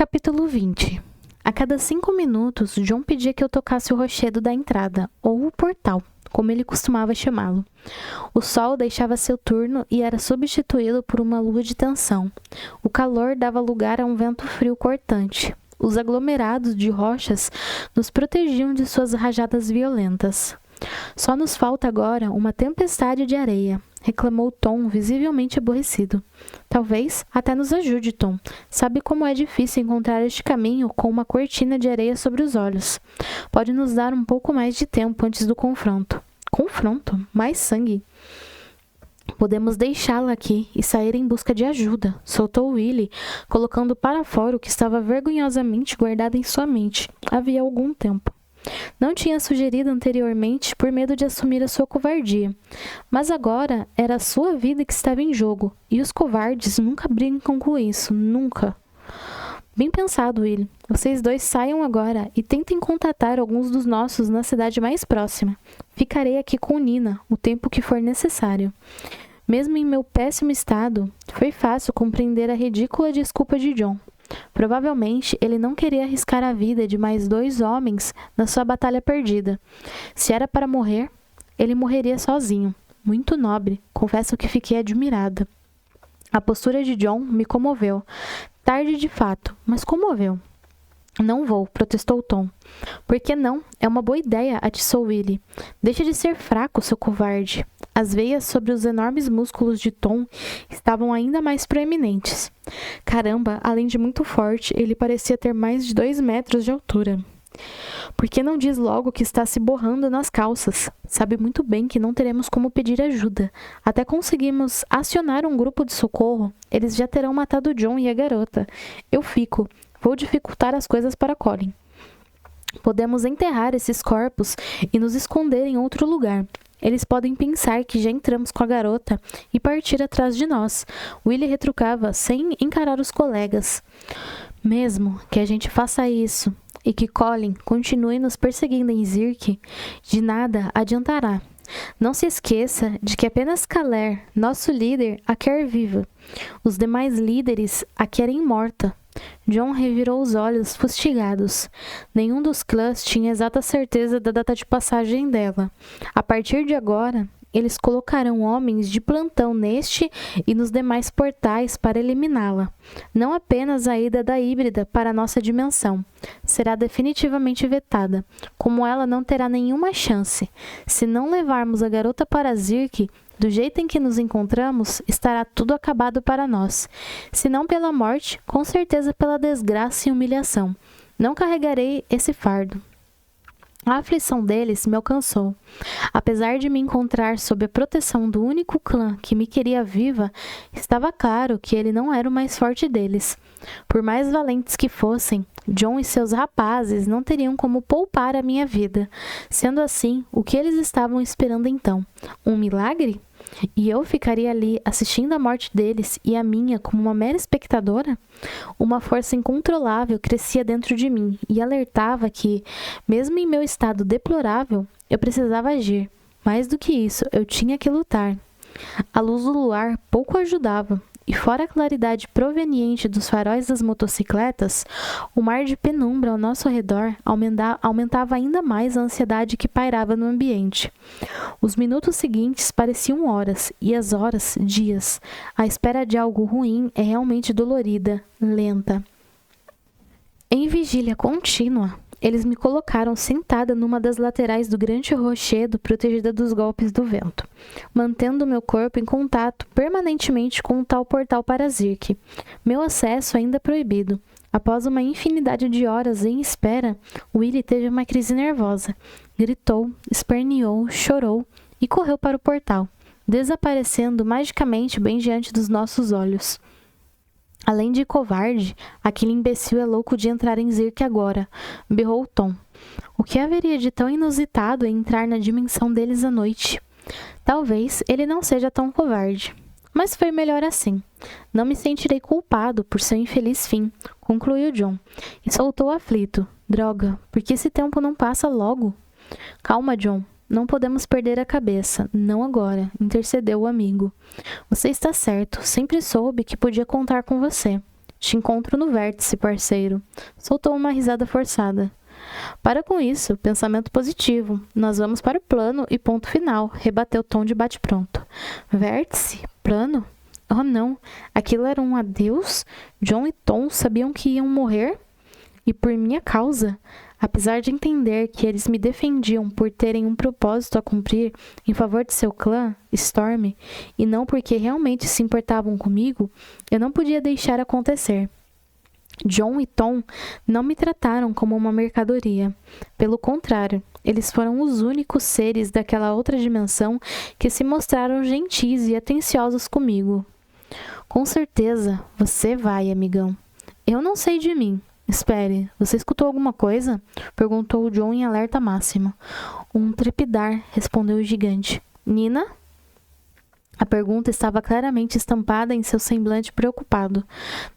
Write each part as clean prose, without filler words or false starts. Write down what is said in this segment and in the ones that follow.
Capítulo 20. A cada 5 minutos, John pedia que eu tocasse o rochedo da entrada, ou o portal, como ele costumava chamá-lo. O sol deixava seu turno e era substituído por uma lua de tensão. O calor dava lugar a um vento frio cortante. Os aglomerados de rochas nos protegiam de suas rajadas violentas. Só nos falta agora uma tempestade de areia, reclamou Tom, visivelmente aborrecido. Talvez até nos ajude, Tom. Sabe como é difícil encontrar este caminho com uma cortina de areia sobre os olhos. Pode nos dar um pouco mais de tempo antes do confronto. Confronto? Mais sangue? Podemos deixá-la aqui e sair em busca de ajuda, soltou Willie, colocando para fora o que estava vergonhosamente guardado em sua mente havia algum tempo. Não tinha sugerido anteriormente por medo de assumir a sua covardia. Mas agora era a sua vida que estava em jogo, e os covardes nunca brincam com isso, nunca. Bem pensado, Will. Vocês dois saiam agora e tentem contatar alguns dos nossos na cidade mais próxima. Ficarei aqui com Nina o tempo que for necessário. Mesmo em meu péssimo estado, foi fácil compreender a ridícula desculpa de John. Provavelmente ele não queria arriscar a vida de mais 2 homens na sua batalha perdida. Se era para morrer, ele morreria sozinho. Muito nobre, confesso que fiquei admirada. A postura de John me comoveu. Tarde de fato, mas comoveu. Não vou, protestou Tom. Por que não? É uma boa ideia, atiçou Willie. Deixe de ser fraco, seu covarde. As veias sobre os enormes músculos de Tom estavam ainda mais proeminentes. Caramba, além de muito forte, ele parecia ter mais de 2 metros de altura. Por que não diz logo que está se borrando nas calças? Sabe muito bem que não teremos como pedir ajuda. Até conseguimos acionar um grupo de socorro, eles já terão matado John e a garota. Eu fico. Vou dificultar as coisas para Colin. Podemos enterrar esses corpos e nos esconder em outro lugar. Eles podem pensar que já entramos com a garota e partir atrás de nós. Willie retrucava sem encarar os colegas. Mesmo que a gente faça isso e que Colin continue nos perseguindo em Zirk, de nada adiantará. Não se esqueça de que apenas Kaler, nosso líder, a quer viva. Os demais líderes a querem morta. John revirou os olhos fustigados. Nenhum dos clãs tinha exata certeza da data de passagem dela. A partir de agora, eles colocarão homens de plantão neste e nos demais portais para eliminá-la. Não apenas a ida da híbrida para a nossa dimensão. Será definitivamente vetada, como ela não terá nenhuma chance. Se não levarmos a garota para Zirk, do jeito em que nos encontramos, estará tudo acabado para nós. Se não pela morte, com certeza pela desgraça e humilhação. Não carregarei esse fardo. A aflição deles me alcançou. Apesar de me encontrar sob a proteção do único clã que me queria viva, estava claro que ele não era o mais forte deles. Por mais valentes que fossem, John e seus rapazes não teriam como poupar a minha vida. Sendo assim, o que eles estavam esperando então? Um milagre? E eu ficaria ali assistindo a morte deles e a minha como uma mera espectadora? Uma força incontrolável crescia dentro de mim e alertava que, mesmo em meu estado deplorável, eu precisava agir. Mais do que isso, eu tinha que lutar. A luz do luar pouco ajudava, e fora a claridade proveniente dos faróis das motocicletas, o mar de penumbra ao nosso redor aumentava ainda mais a ansiedade que pairava no ambiente. Os minutos seguintes pareciam horas, e as horas, dias. A espera de algo ruim é realmente dolorida, lenta. Em vigília contínua, eles me colocaram sentada numa das laterais do grande rochedo protegida dos golpes do vento, mantendo meu corpo em contato permanentemente com o tal portal para Zirk. Meu acesso ainda proibido. Após uma infinidade de horas em espera, Willie teve uma crise nervosa. Gritou, esperneou, chorou e correu para o portal, desaparecendo magicamente bem diante dos nossos olhos. Além de covarde, aquele imbecil é louco de entrar em Zirk agora, berrou Tom. O que haveria de tão inusitado em entrar na dimensão deles à noite? Talvez ele não seja tão covarde. Mas foi melhor assim. Não me sentirei culpado por seu infeliz fim, concluiu John, e soltou aflito. Droga, por que esse tempo não passa logo? Calma, John. Não podemos perder a cabeça, não agora, intercedeu o amigo. Você está certo, sempre soube que podia contar com você. Te encontro no vértice, parceiro. Soltou uma risada forçada. Para com isso, pensamento positivo. Nós vamos para o plano e ponto final, rebateu Tom de bate-pronto. Vértice? Plano? Oh não, aquilo era um adeus? John e Tom sabiam que iam morrer? E por minha causa? Apesar de entender que eles me defendiam por terem um propósito a cumprir em favor de seu clã, Storm, e não porque realmente se importavam comigo, eu não podia deixar acontecer. John e Tom não me trataram como uma mercadoria. Pelo contrário, eles foram os únicos seres daquela outra dimensão que se mostraram gentis e atenciosos comigo. Com certeza, você vai, amigão. Eu não sei de mim. Espere, você escutou alguma coisa? Perguntou John em alerta máximo. Um trepidar, respondeu o gigante. Nina? A pergunta estava claramente estampada em seu semblante preocupado.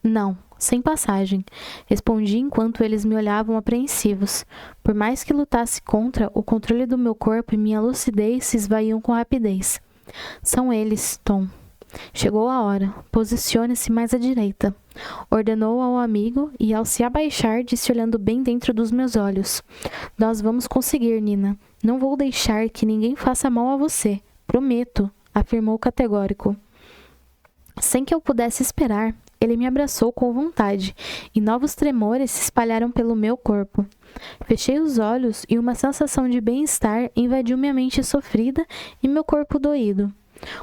Não, sem passagem. Respondi enquanto eles me olhavam apreensivos. Por mais que lutasse contra, o controle do meu corpo e minha lucidez se esvaíam com rapidez. São eles, Tom. Chegou a hora. Posicione-se mais à direita. Ordenou ao amigo e, ao se abaixar, disse olhando bem dentro dos meus olhos. Nós vamos conseguir, Nina. Não vou deixar que ninguém faça mal a você. Prometo, afirmou categórico. Sem que eu pudesse esperar, ele me abraçou com vontade, e novos tremores se espalharam pelo meu corpo. Fechei os olhos e uma sensação de bem-estar invadiu minha mente sofrida e meu corpo doído.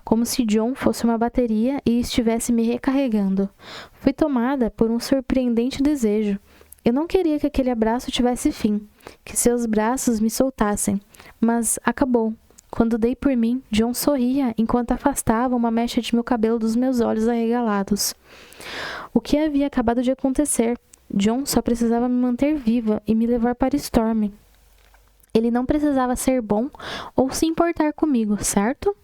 Como se John fosse uma bateria e estivesse me recarregando. Fui tomada por um surpreendente desejo. Eu não queria que aquele abraço tivesse fim, que seus braços me soltassem, mas acabou. Quando dei por mim, John sorria enquanto afastava uma mecha de meu cabelo dos meus olhos arregalados. O que havia acabado de acontecer? John só precisava me manter viva e me levar para Storm. Ele não precisava ser bom ou se importar comigo, certo?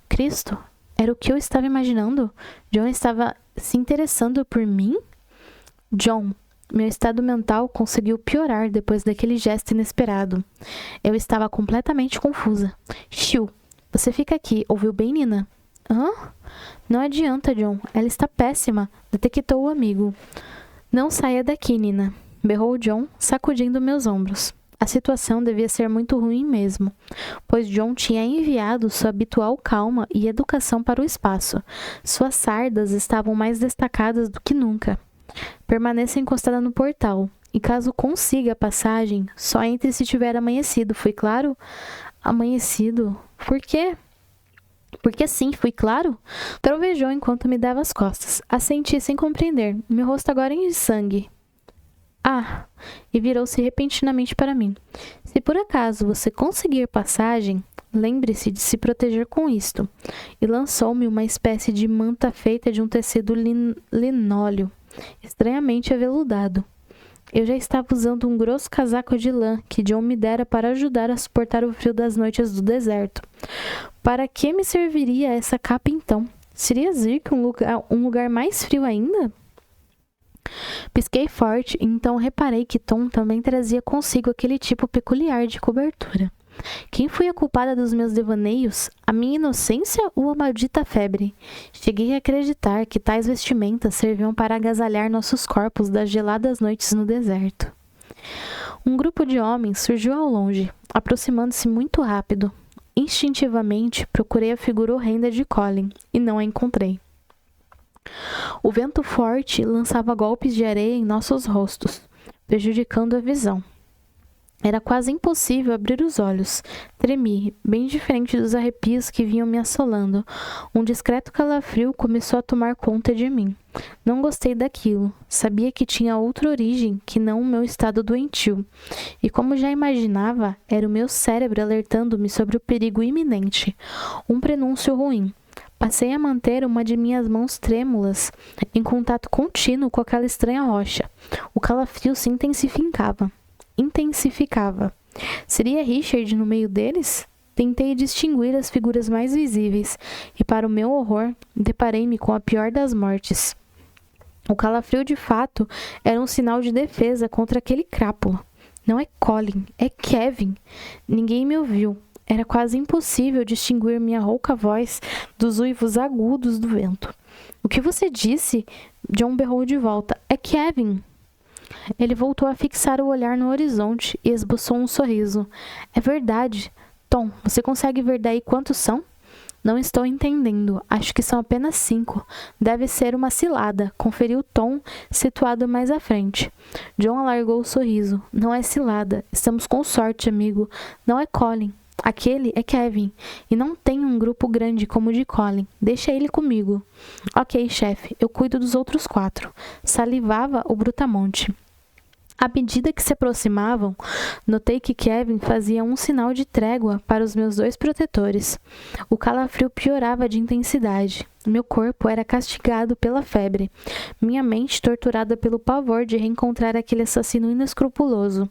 Cristo, era o que eu estava imaginando? John estava se interessando por mim? John, meu estado mental conseguiu piorar depois daquele gesto inesperado. Eu estava completamente confusa. Shiu, você fica aqui, ouviu bem, Nina? Hã? Não adianta, John, ela está péssima, detectou o amigo. Não saia daqui, Nina, berrou John, sacudindo meus ombros. A situação devia ser muito ruim mesmo, pois John tinha enviado sua habitual calma e educação para o espaço. Suas sardas estavam mais destacadas do que nunca. Permaneça encostada no portal, e caso consiga a passagem, só entre se tiver amanhecido, foi claro? Amanhecido? Por quê? Porque sim, fui claro? Trovejou enquanto me dava as costas. Assenti sem compreender. Meu rosto agora em sangue. Ah! E virou-se repentinamente para mim. Se por acaso você conseguir passagem, lembre-se de se proteger com isto. E lançou-me uma espécie de manta feita de um tecido linóleo, estranhamente aveludado. Eu já estava usando um grosso casaco de lã que John me dera para ajudar a suportar o frio das noites do deserto. Para que me serviria essa capa então? Seria Zirk um lugar mais frio ainda? Pisquei forte e então reparei que Tom também trazia consigo aquele tipo peculiar de cobertura. Quem foi a culpada dos meus devaneios? A minha inocência ou a maldita febre? Cheguei a acreditar que tais vestimentas serviam para agasalhar nossos corpos das geladas noites no deserto. Um grupo de homens surgiu ao longe, aproximando-se muito rápido. Instintivamente, procurei a figura horrenda de Colin e não a encontrei. O vento forte lançava golpes de areia em nossos rostos, prejudicando a visão. Era quase impossível abrir os olhos. Tremi, bem diferente dos arrepios que vinham me assolando. Um discreto calafrio começou a tomar conta de mim. Não gostei daquilo. Sabia que tinha outra origem que não o meu estado doentio. E como já imaginava, era o meu cérebro alertando-me sobre o perigo iminente. Um prenúncio ruim. Passei a manter uma de minhas mãos trêmulas em contato contínuo com aquela estranha rocha. O calafrio se intensificava. Seria Richard no meio deles? Tentei distinguir as figuras mais visíveis e, para o meu horror, deparei-me com a pior das mortes. O calafrio, de fato, era um sinal de defesa contra aquele crápula. Não é Colin, é Kevin. Ninguém me ouviu. Era quase impossível distinguir minha rouca voz dos uivos agudos do vento. O que você disse? John berrou de volta. É Kevin. Ele voltou a fixar o olhar no horizonte e esboçou um sorriso. É verdade. Tom, você consegue ver daí quantos são? Não estou entendendo. Acho que são apenas 5. Deve ser uma cilada, conferiu Tom, situado mais à frente. John alargou o sorriso. Não é cilada. Estamos com sorte, amigo. Não é Colin. Aquele é Kevin. E não tem um grupo grande como o de Colin. Deixa ele comigo. Ok, chefe. Eu cuido dos outros 4. Salivava o Brutamonte. À medida que se aproximavam, notei que Kevin fazia um sinal de trégua para os meus 2 protetores. O calafrio piorava de intensidade. Meu corpo era castigado pela febre. Minha mente torturada pelo pavor de reencontrar aquele assassino inescrupuloso.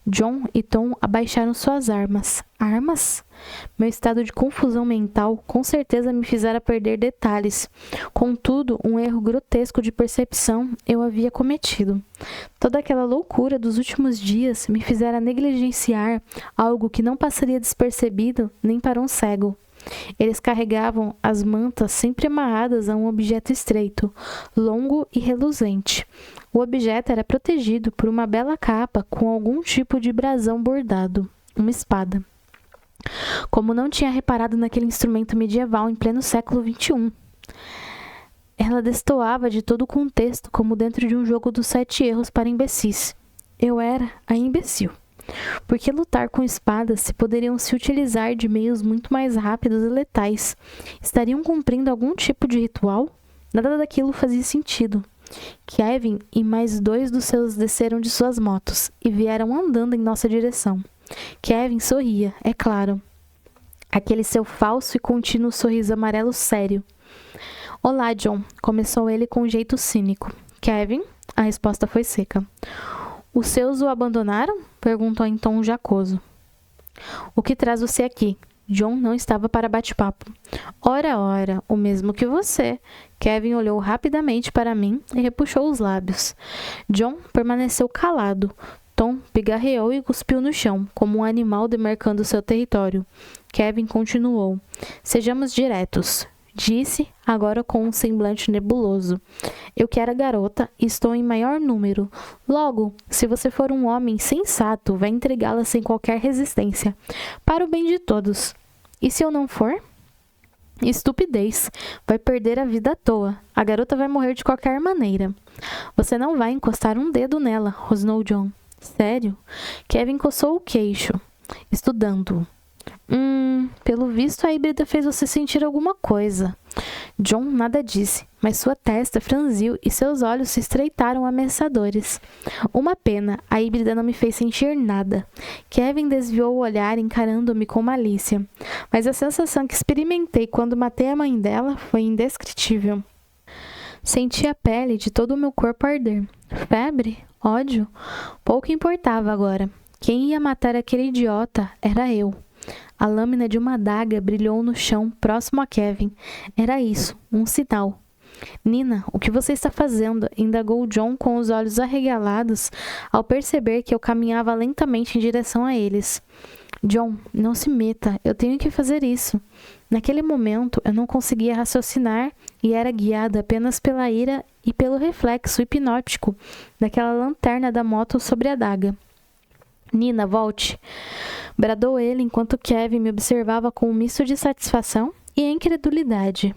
John e Tom abaixaram suas armas. Armas? Meu estado de confusão mental com certeza me fizera perder detalhes. Contudo, um erro grotesco de percepção eu havia cometido. Toda aquela loucura dos últimos dias me fizera negligenciar algo que não passaria despercebido nem para um cego. Eles carregavam as mantas sempre amarradas a um objeto estreito, longo e reluzente. O objeto era protegido por uma bela capa com algum tipo de brasão bordado, uma espada. Como não tinha reparado naquele instrumento medieval em pleno século XXI. Ela destoava de todo o contexto como dentro de um jogo dos 7 erros para imbecis. Eu era a imbecil. Por que lutar com espadas se poderiam se utilizar de meios muito mais rápidos e letais? Estariam cumprindo algum tipo de ritual? Nada daquilo fazia sentido. Kevin e mais 2 dos seus desceram de suas motos e vieram andando em nossa direção. Kevin sorria, é claro. Aquele seu falso e contínuo sorriso amarelo sério. Olá, John, começou ele com um jeito cínico. Kevin? A resposta foi seca. Os seus o abandonaram? Perguntou em tom jacoso. O que traz você aqui? John não estava para bate-papo. Ora, o mesmo que você. Kevin olhou rapidamente para mim e repuxou os lábios. John permaneceu calado. Tom pigarreou e cuspiu no chão, como um animal demarcando seu território. Kevin continuou. Sejamos diretos. Disse, agora com um semblante nebuloso. Eu quero a garota e estou em maior número. Logo, se você for um homem sensato, vai entregá-la sem qualquer resistência. Para o bem de todos. E se eu não for? Estupidez. Vai perder a vida à toa. A garota vai morrer de qualquer maneira. Você não vai encostar um dedo nela, rosnou John. Sério? Kevin coçou o queixo, estudando-o. Pelo visto a híbrida fez você sentir alguma coisa. John nada disse, mas sua testa franziu e seus olhos se estreitaram ameaçadores. Uma pena, a híbrida não me fez sentir nada. Kevin desviou o olhar encarando-me com malícia, mas a sensação que experimentei quando matei a mãe dela foi indescritível. Senti a pele de todo o meu corpo arder. Febre? Ódio? Pouco importava agora. Quem ia matar aquele idiota era eu. A lâmina de uma adaga brilhou no chão, próximo a Kevin. Era isso, um sinal. Nina, o que você está fazendo? Indagou John com os olhos arregalados ao perceber que eu caminhava lentamente em direção a eles. John, não se meta, eu tenho que fazer isso. Naquele momento, eu não conseguia raciocinar e era guiada apenas pela ira e pelo reflexo hipnótico daquela lanterna da moto sobre a adaga. Nina, volte! Bradou ele enquanto Kevin me observava com um misto de satisfação e incredulidade.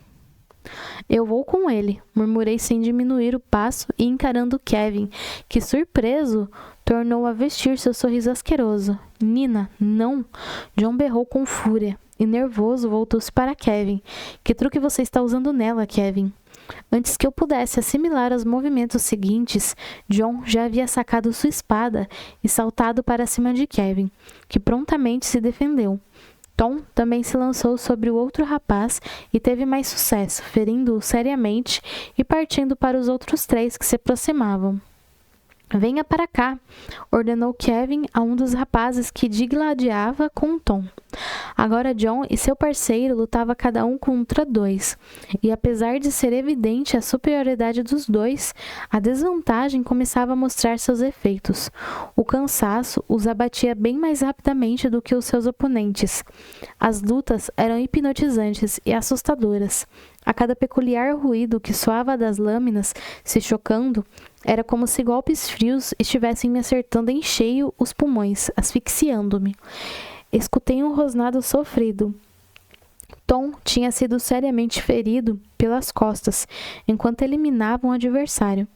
Eu vou com ele, murmurei sem diminuir o passo e encarando Kevin, que, surpreso, tornou a vestir seu sorriso asqueroso. Nina, não! John berrou com fúria e, nervoso, voltou-se para Kevin. Que truque você está usando nela, Kevin? Antes que eu pudesse assimilar os movimentos seguintes, John já havia sacado sua espada e saltado para cima de Kevin, que prontamente se defendeu. Tom também se lançou sobre o outro rapaz e teve mais sucesso, ferindo-o seriamente e partindo para os outros 3 que se aproximavam. Venha para cá, ordenou Kevin a um dos rapazes que digladiava com Tom. Agora John e seu parceiro lutavam cada um contra dois, e apesar de ser evidente a superioridade dos dois, a desvantagem começava a mostrar seus efeitos. O cansaço os abatia bem mais rapidamente do que os seus oponentes. As lutas eram hipnotizantes e assustadoras. A cada peculiar ruído que soava das lâminas se chocando, era como se golpes frios estivessem me acertando em cheio os pulmões, asfixiando-me. Escutei um rosnado sofrido. Tom tinha sido seriamente ferido pelas costas, enquanto eliminava um adversário.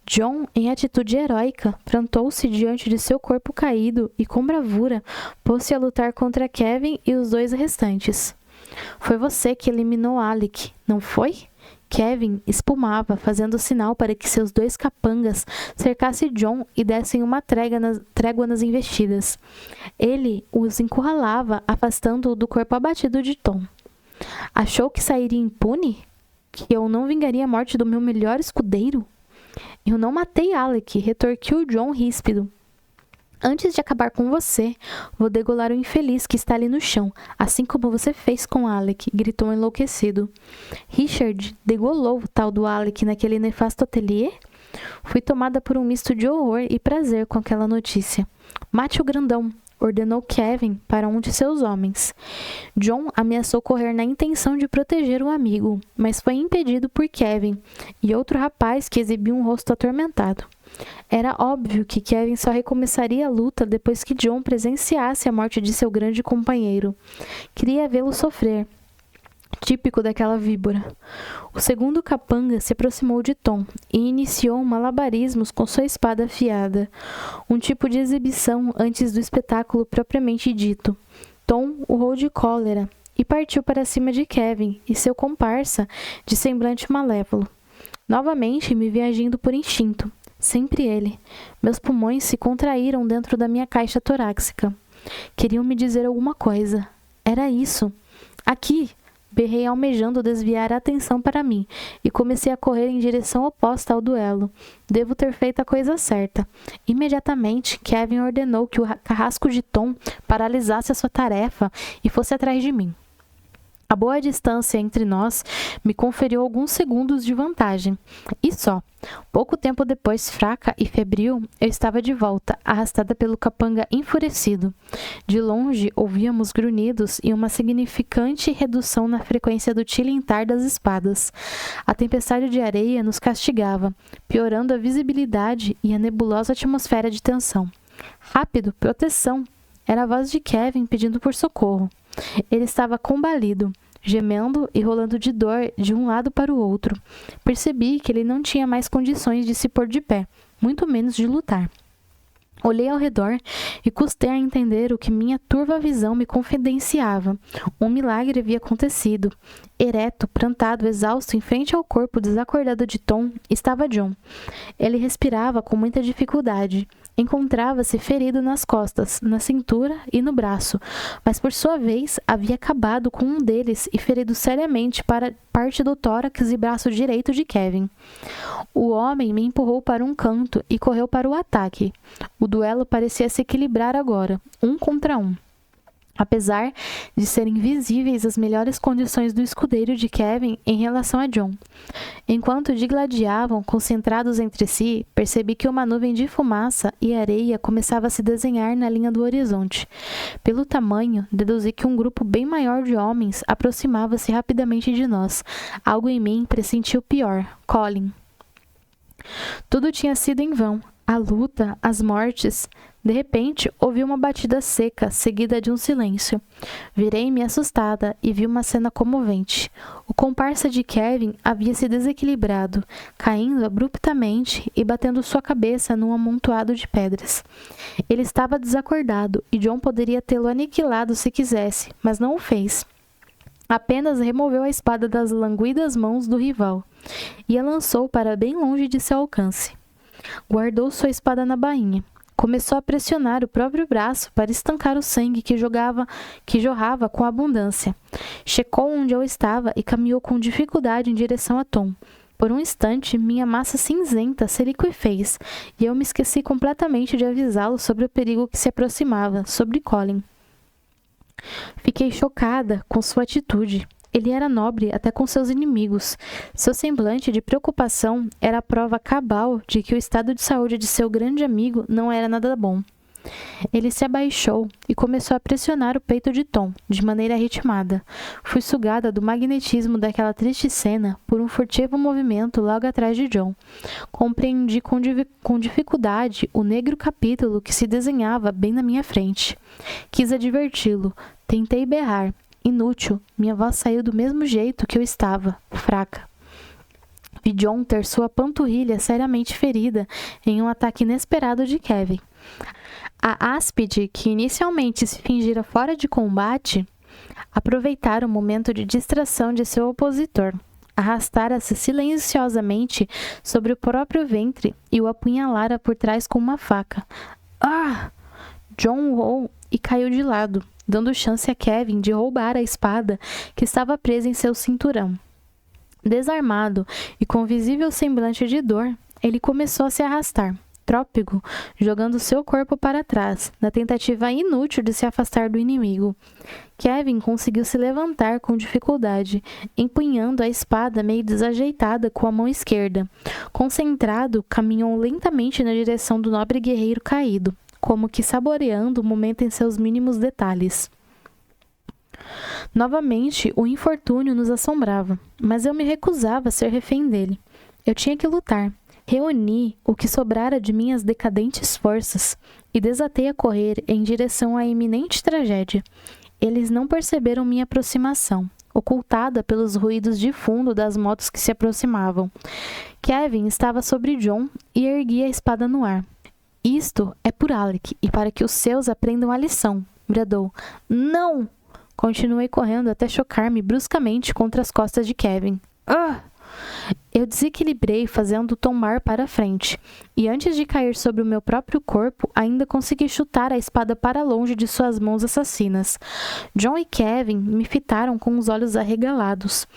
John, em atitude heróica, plantou-se diante de seu corpo caído e, com bravura, pôs-se a lutar contra Kevin e os dois restantes. Foi você que eliminou Alec, não foi? Kevin espumava, fazendo sinal para que seus dois capangas cercassem John e dessem uma trégua nas investidas. Ele os encurralava, afastando-o do corpo abatido de Tom. Achou que sairia impune? Que eu não vingaria a morte do meu melhor escudeiro? Eu não matei Alec, retorquiu John ríspido. Antes de acabar com você, vou degolar o infeliz que está ali no chão, assim como você fez com Alec, gritou enlouquecido. Richard degolou o tal do Alec naquele nefasto ateliê? Fui tomada por um misto de horror e prazer com aquela notícia. Mate o grandão, ordenou Kevin para um de seus homens. John ameaçou correr na intenção de proteger o amigo, mas foi impedido por Kevin e outro rapaz que exibia um rosto atormentado. Era óbvio que Kevin só recomeçaria a luta depois que John presenciasse a morte de seu grande companheiro. Queria vê-lo sofrer. Típico daquela víbora. O segundo capanga se aproximou de Tom e iniciou malabarismos com sua espada afiada, um tipo de exibição antes do espetáculo propriamente dito. Tom urrou de cólera e partiu para cima de Kevin e seu comparsa de semblante malévolo. Novamente me vi agindo por instinto. Sempre ele. Meus pulmões se contraíram dentro da minha caixa torácica. Queriam me dizer alguma coisa. Era isso. Aqui! Berrei almejando desviar a atenção para mim e comecei a correr em direção oposta ao duelo. Devo ter feito a coisa certa. Imediatamente, Kevin ordenou que o carrasco de Tom paralisasse a sua tarefa e fosse atrás de mim. A boa distância entre nós me conferiu alguns segundos de vantagem. E só. Pouco tempo depois, fraca e febril, eu estava de volta, arrastada pelo capanga enfurecido. De longe, ouvíamos grunhidos e uma significante redução na frequência do tilintar das espadas. A tempestade de areia nos castigava, piorando a visibilidade e a nebulosa atmosfera de tensão. Rápido, proteção! Era a voz de Kevin pedindo por socorro. Ele estava combalido, gemendo e rolando de dor de um lado para o outro. Percebi que ele não tinha mais condições de se pôr de pé, muito menos de lutar. Olhei ao redor e custei a entender o que minha turva visão me confidenciava. Um milagre havia acontecido. Ereto, plantado, exausto, em frente ao corpo desacordado de Tom, estava John. Ele respirava com muita dificuldade. Encontrava-se ferido nas costas, na cintura e no braço, mas por sua vez havia acabado com um deles e ferido seriamente para parte do tórax e braço direito de Kevin. O homem me empurrou para um canto e correu para o ataque. O duelo parecia se equilibrar agora, 1 contra 1. Apesar de serem visíveis as melhores condições do escudeiro de Kevin em relação a John. Enquanto digladiavam, concentrados entre si, percebi que uma nuvem de fumaça e areia começava a se desenhar na linha do horizonte. Pelo tamanho, deduzi que um grupo bem maior de homens aproximava-se rapidamente de nós. Algo em mim pressentiu o pior. Colin. Tudo tinha sido em vão. A luta, as mortes. De repente, ouvi uma batida seca, seguida de um silêncio. Virei-me assustada e vi uma cena comovente. O comparsa de Kevin havia se desequilibrado, caindo abruptamente e batendo sua cabeça num amontoado de pedras. Ele estava desacordado e John poderia tê-lo aniquilado se quisesse, mas não o fez. Apenas removeu a espada das languidas mãos do rival e a lançou para bem longe de seu alcance. Guardou sua espada na bainha. Começou a pressionar o próprio braço para estancar o sangue que jorrava com abundância. Checou onde eu estava e caminhou com dificuldade em direção a Tom. Por um instante, minha massa cinzenta se liquefez e eu me esqueci completamente de avisá-lo sobre o perigo que se aproximava, sobre Colin. Fiquei chocada com sua atitude. Ele era nobre até com seus inimigos. Seu semblante de preocupação era a prova cabal de que o estado de saúde de seu grande amigo não era nada bom. Ele se abaixou e começou a pressionar o peito de Tom, de maneira ritmada. Fui sugada do magnetismo daquela triste cena por um furtivo movimento logo atrás de John. Compreendi com dificuldade o negro capítulo que se desenhava bem na minha frente. Quis adverti-lo. Tentei berrar. Inútil. Minha voz saiu do mesmo jeito que eu estava, fraca. Vi John ter sua panturrilha seriamente ferida em um ataque inesperado de Kevin. A áspide, que inicialmente se fingira fora de combate, aproveitara o momento de distração de seu opositor. Arrastara-se silenciosamente sobre o próprio ventre e o apunhalara por trás com uma faca. Ah! John urrou e caiu de lado, dando chance a Kevin de roubar a espada que estava presa em seu cinturão. Desarmado e com visível semblante de dor, ele começou a se arrastar, trôpego, jogando seu corpo para trás, na tentativa inútil de se afastar do inimigo. Kevin conseguiu se levantar com dificuldade, empunhando a espada meio desajeitada com a mão esquerda. Concentrado, caminhou lentamente na direção do nobre guerreiro caído, como que saboreando o momento em seus mínimos detalhes. Novamente, o infortúnio nos assombrava, mas eu me recusava a ser refém dele. Eu tinha que lutar. Reuni o que sobrara de minhas decadentes forças e desatei a correr em direção à iminente tragédia. Eles não perceberam minha aproximação, ocultada pelos ruídos de fundo das motos que se aproximavam. Kevin estava sobre John e erguia a espada no ar. Isto é por Alec e para que os seus aprendam a lição, bradou. Não! Continuei correndo até chocar-me bruscamente contra as costas de Kevin. Ah! Eu desequilibrei, fazendo tombar para a frente, e antes de cair sobre o meu próprio corpo, ainda consegui chutar a espada para longe de suas mãos assassinas. John e Kevin me fitaram com os olhos arregalados.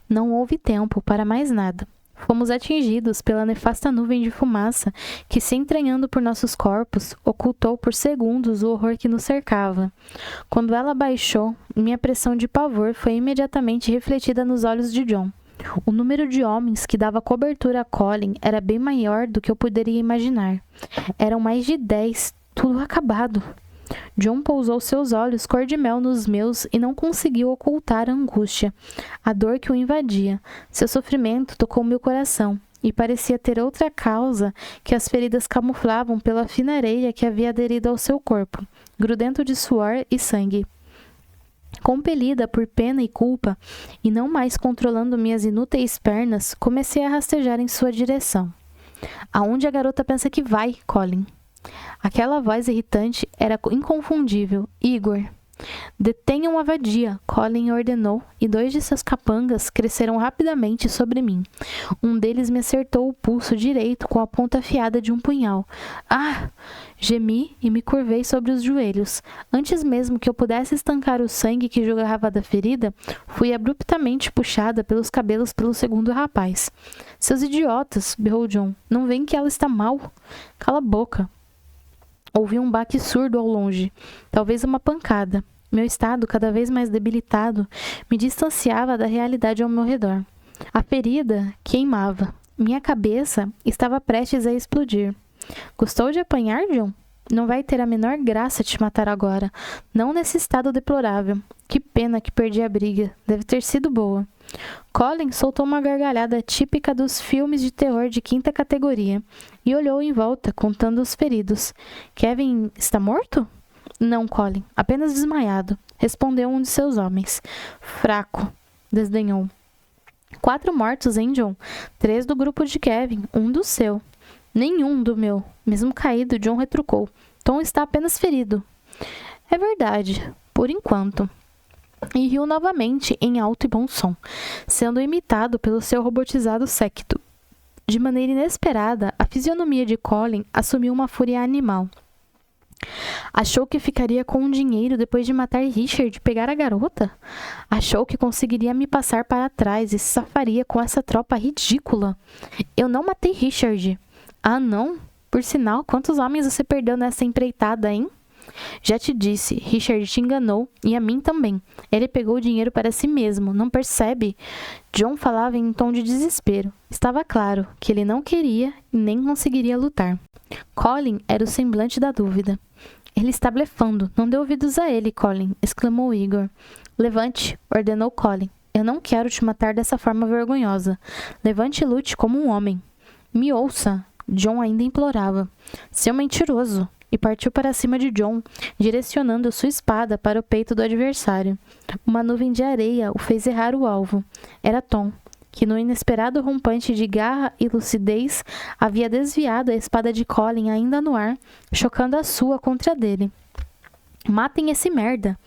Não houve tempo para mais nada. Fomos atingidos pela nefasta nuvem de fumaça que, se entranhando por nossos corpos, ocultou por segundos o horror que nos cercava. Quando ela baixou, minha pressão de pavor foi imediatamente refletida nos olhos de John. O número de homens que dava cobertura a Colin era bem maior do que eu poderia imaginar. Eram mais de 10, tudo acabado. John pousou seus olhos cor de mel nos meus e não conseguiu ocultar a angústia, a dor que o invadia. Seu sofrimento tocou meu coração e parecia ter outra causa que as feridas camuflavam pela fina areia que havia aderido ao seu corpo, grudento de suor e sangue. Compelida por pena e culpa, e não mais controlando minhas inúteis pernas, comecei a rastejar em sua direção. Aonde a garota pensa que vai, Colin? Aquela voz irritante era inconfundível. Igor. Detenham a vadia, Colin ordenou, e 2 de seus capangas cresceram rapidamente sobre mim. Um deles me acertou o pulso direito com a ponta afiada de um punhal. Ah! Gemi e me curvei sobre os joelhos. Antes mesmo que eu pudesse estancar o sangue que jorrava da ferida, fui abruptamente puxada pelos cabelos pelo segundo rapaz. Seus idiotas, berrou John. Não veem que ela está mal? Cala a boca. Ouvi um baque surdo ao longe, talvez uma pancada. Meu estado, cada vez mais debilitado, me distanciava da realidade ao meu redor. A ferida queimava. Minha cabeça estava prestes a explodir. Gostou de apanhar, John? Não vai ter a menor graça te matar agora. Não nesse estado deplorável. Que pena que perdi a briga. Deve ter sido boa. Colin soltou uma gargalhada típica dos filmes de terror de 5ª categoria e olhou em volta, contando os feridos. Kevin está morto? Não, Colin, apenas desmaiado, respondeu um de seus homens. Fraco, desdenhou. 4 mortos, hein, John? 3 do grupo de Kevin, 1 do seu. Nenhum do meu. Mesmo caído, John retrucou. Tom está apenas ferido. É verdade, por enquanto. E riu novamente em alto e bom som, sendo imitado pelo seu robotizado séquito. De maneira inesperada, a fisionomia de Colin assumiu uma fúria animal. Achou que ficaria com o dinheiro depois de matar Richard e pegar a garota? Achou que conseguiria me passar para trás e se safaria com essa tropa ridícula? Eu não matei Richard. Ah, não? Por sinal, quantos homens você perdeu nessa empreitada, hein? Já te disse, Richard te enganou e a mim também. Ele pegou o dinheiro para si mesmo, não percebe? John falava em tom de desespero. Estava claro que ele não queria e nem conseguiria lutar. Colin era o semblante da dúvida. Ele está blefando. Não dê ouvidos a ele, Colin, exclamou Igor. Levante, ordenou Colin. Eu não quero te matar dessa forma vergonhosa. Levante e lute como um homem. Me ouça, John ainda implorava. Seu mentiroso. E partiu para cima de John, direcionando sua espada para o peito do adversário. Uma nuvem de areia o fez errar o alvo. Era Tom, que no inesperado rompante de garra e lucidez havia desviado a espada de Colin ainda no ar, chocando a sua contra a dele. Matem esse merda,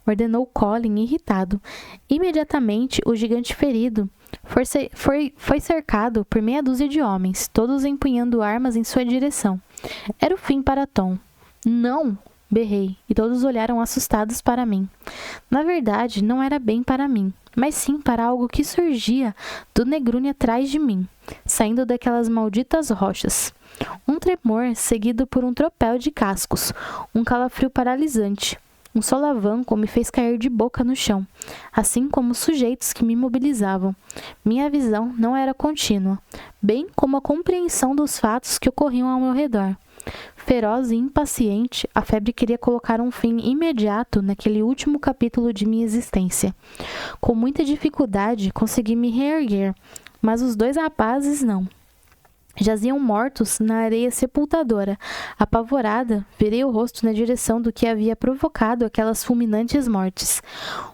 ordenou Colin irritado. Imediatamente, o gigante ferido foi cercado por meia dúzia de homens, todos empunhando armas em sua direção. Era o fim para Tom. Não! Berrei, e todos olharam assustados para mim. Na verdade, não era bem para mim, mas sim para algo que surgia do negrume atrás de mim, saindo daquelas malditas rochas. Um tremor seguido por um tropel de cascos, um calafrio paralisante. Um solavanco me fez cair de boca no chão, assim como os sujeitos que me mobilizavam. Minha visão não era contínua, bem como a compreensão dos fatos que ocorriam ao meu redor. Feroz e impaciente, a febre queria colocar um fim imediato naquele último capítulo de minha existência. Com muita dificuldade, consegui me reerguer, mas os dois rapazes não. Jaziam mortos na areia sepultadora. Apavorada, virei o rosto na direção do que havia provocado aquelas fulminantes mortes.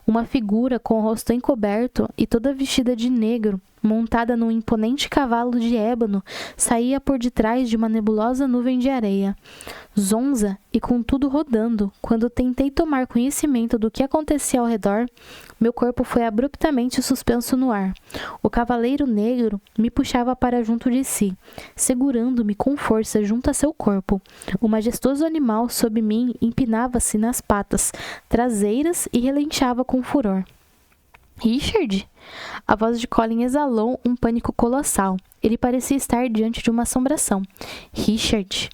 Uma figura com o rosto encoberto e toda vestida de negro, montada num imponente cavalo de ébano, saía por detrás de uma nebulosa nuvem de areia. Zonza e com tudo rodando, quando tentei tomar conhecimento do que acontecia ao redor, meu corpo foi abruptamente suspenso no ar. O cavaleiro negro me puxava para junto de si, segurando-me com força junto a seu corpo. O majestoso animal sob mim empinava-se nas patas traseiras e relinchava com furor. Richard? A voz de Colin exalou um pânico colossal. Ele parecia estar diante de uma assombração. Richard.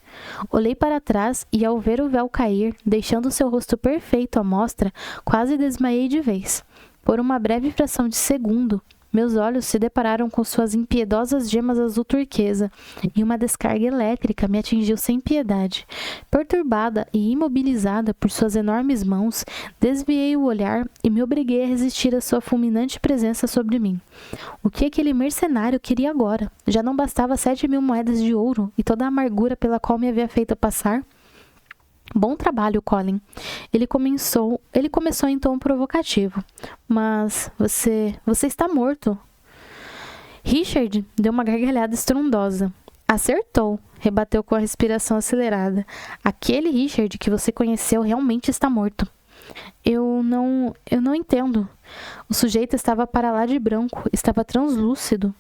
Olhei para trás e, ao ver o véu cair, deixando seu rosto perfeito à mostra, quase desmaiei de vez. Por uma breve fração de segundo, meus olhos se depararam com suas impiedosas gemas azul turquesa, e uma descarga elétrica me atingiu sem piedade. Perturbada e imobilizada por suas enormes mãos, desviei o olhar e me obriguei a resistir à sua fulminante presença sobre mim. O que aquele mercenário queria agora? Já não bastava 7.000 moedas de ouro e toda a amargura pela qual me havia feito passar? Bom trabalho, Colin. Ele começou em tom provocativo. Mas você está morto. Richard deu uma gargalhada estrondosa. Acertou, rebateu com a respiração acelerada. Aquele Richard que você conheceu realmente está morto. Eu não entendo. O sujeito estava para lá de branco, estava translúcido.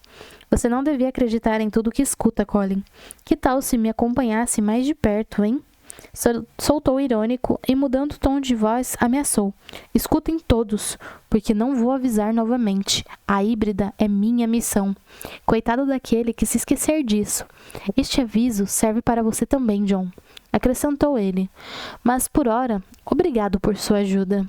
Você não devia acreditar em tudo que escuta, Colin. Que tal se me acompanhasse mais de perto, hein? Soltou irônico e, mudando o tom de voz, ameaçou. Escutem todos, porque não vou avisar novamente. A híbrida é minha missão. Coitado daquele que se esquecer disso. Este aviso serve para você também, John, acrescentou ele. Mas, por ora, obrigado por sua ajuda.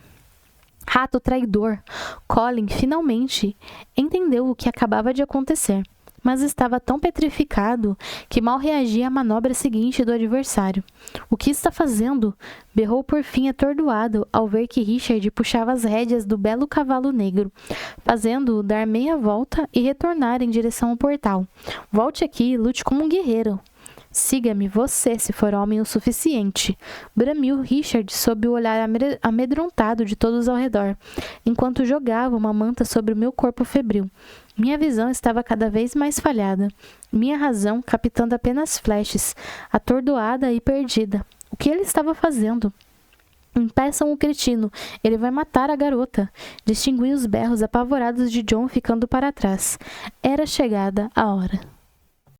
Rato traidor! Colin finalmente entendeu o que acabava de acontecer, mas estava tão petrificado que mal reagia à manobra seguinte do adversário. O que está fazendo? Berrou por fim atordoado ao ver que Richard puxava as rédeas do belo cavalo negro, fazendo-o dar meia volta e retornar em direção ao portal. Volte aqui e lute como um guerreiro. Siga-me você, se for homem o suficiente, bramiu Richard sob o olhar amedrontado de todos ao redor, enquanto jogava uma manta sobre o meu corpo febril. Minha visão estava cada vez mais falhada, minha razão captando apenas flashes, atordoada e perdida. O que ele estava fazendo? Impeçam o cretino, ele vai matar a garota. Distingui os berros apavorados de John ficando para trás. Era chegada a hora.